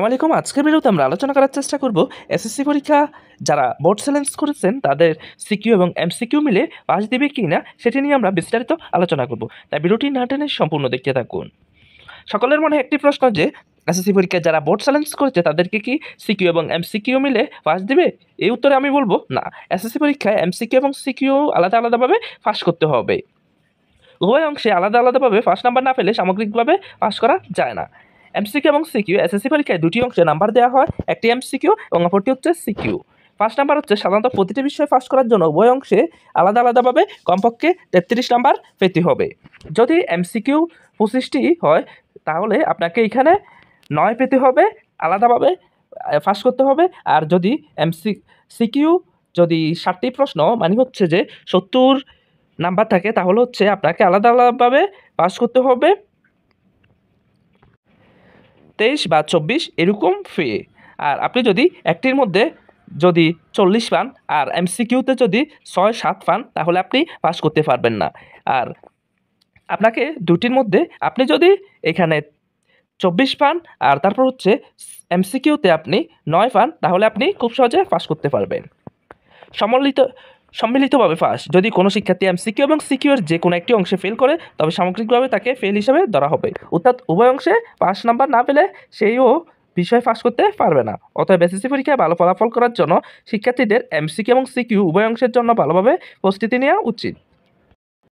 আসসালামু আলাইকুম। আজকের ভিডিওতে আমরা আলোচনা করার চেষ্টা করব এসএসসি পরীক্ষা যারা বোর্ড চ্যালেঞ্জ করেছেন তাদের সিকিউ এবং এমসিকিউ মিলে পাস দিবে কি না সেটি নিয়ে আমরা বিস্তারিত আলোচনা করব। তাই ভিডিওটি না টেনে সম্পূর্ণ দেখতে থাকুন। সকলের মনে একটি প্রশ্ন যে এসএসসি পরীক্ষায় যারা বোর্ড চ্যালেঞ্জ করেছে তাদেরকে কি সিকিউ এবং এমসিকিউ মিলে পাস দিবে? এই উত্তরে আমি বলবো না। এসএসসি পরীক্ষায় এমসিকিউ এবং সিকিউ আলাদা আলাদাভাবে পাস করতে হবে। উভয় অংশে আলাদা আলাদাভাবে ফার্স্ট নাম্বার না পেলে সামগ্রিকভাবে পাস করা যায় না। এমসিকিউ এবং সিকিউ এসএসসি পরীক্ষায় দুটি অংশে নাম্বার দেওয়া হয়, একটি এমসিকিউ এবং অপরটি হচ্ছে সিকিউ। ফার্স্ট নাম্বার হচ্ছে সাধারণত প্রতিটি বিষয়ে পাস করার জন্য উভয় অংশে আলাদা আলাদাভাবে কমপক্ষে 33 নাম্বার পেতে হবে। যদি এমসিকিউ 25টি হয় তাহলে আপনাকে এখানে 9 পেতে হবে, আলাদাভাবে পাস করতে হবে। আর যদি সিকিউ যদি 60টি প্রশ্ন মানে হচ্ছে যে 70 নাম্বার থাকে তাহলে হচ্ছে আপনাকে আলাদা আলাদাভাবে পাস করতে হবে 23 বা 24 এরকম পেয়ে। আর আপনি যদি একটির মধ্যে যদি 40 পান আর এমসিকিউতে যদি 6-7 পান তাহলে আপনি পাস করতে পারবেন না। আর আপনাকে দুটির মধ্যে আপনি যদি এখানে 24 পান আর তারপর হচ্ছে এমসিকিউতে আপনি 9 পান তাহলে আপনি খুব সহজে পাস করতে পারবেন। সম্মিলিতভাবে পাস যদি কোনো শিক্ষার্থী এমসিকিউ এবং সিকিউ এর যে কোনো একটি অংশে ফেল করে তবে সামগ্রিকভাবে তাকে ফেল হিসেবে ধরা হবে, অর্থাৎ উভয় অংশে পাস নাম্বার না পেলে সেইও বিষয় পাস করতে পারবে না। অতএব এসএসসি পরীক্ষায় ভালো ফলাফল করার জন্য শিক্ষার্থীদের এমসিকিউ এবং সিকিউ উভয় অংশের জন্য ভালোভাবে প্রস্তুতি নেওয়া উচিত।